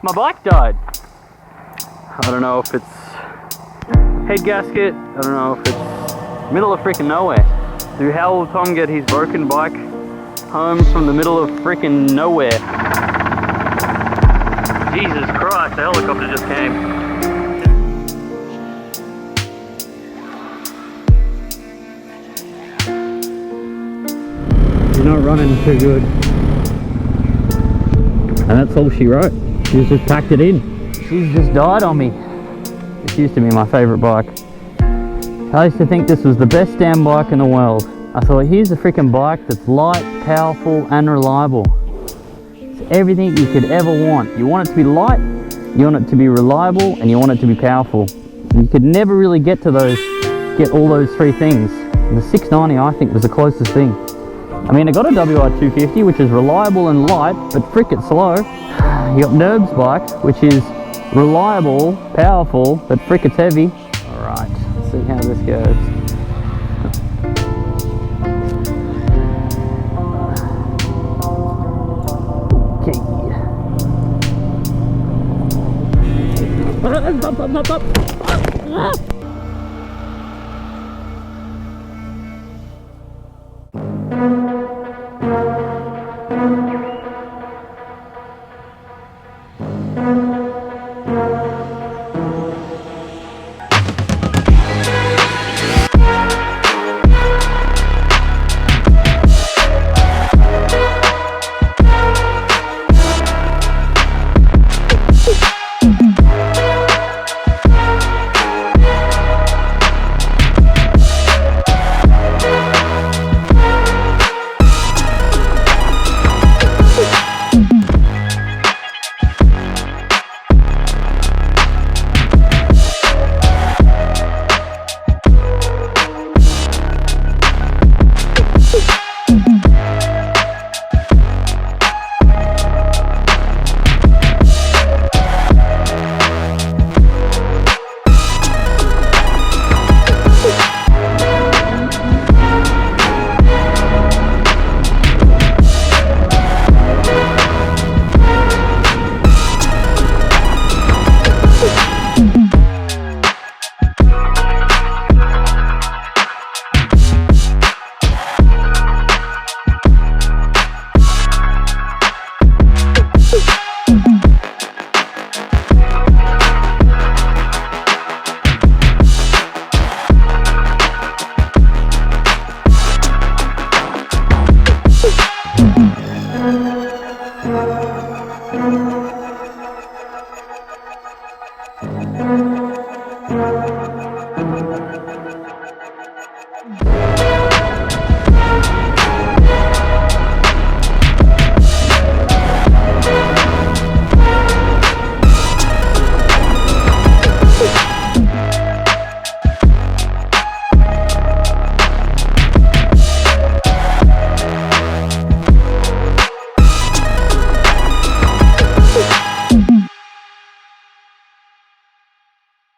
My bike died. I don't know if it's head gasket. I don't know if it's middle of freaking nowhere. So how will Tom get his broken bike home from the middle of freaking nowhere? Jesus Christ, the helicopter just came. You're not running too good. And that's all she wrote. She's just packed it in. She's just died on me. This used to be my favourite bike. I used to think this was the best damn bike in the world. I thought, here's a freaking bike that's light, powerful and reliable. It's everything you could ever want. You want it to be light, you want it to be reliable, and you want it to be powerful. And you could never really get all those three things. And the 690 I think was the closest thing. I mean, I got a WR250, which is reliable and light, but frick it's slow. You got Nerb's bike, which is reliable, powerful, but frick it's heavy. Alright, let's see how this goes. Okay.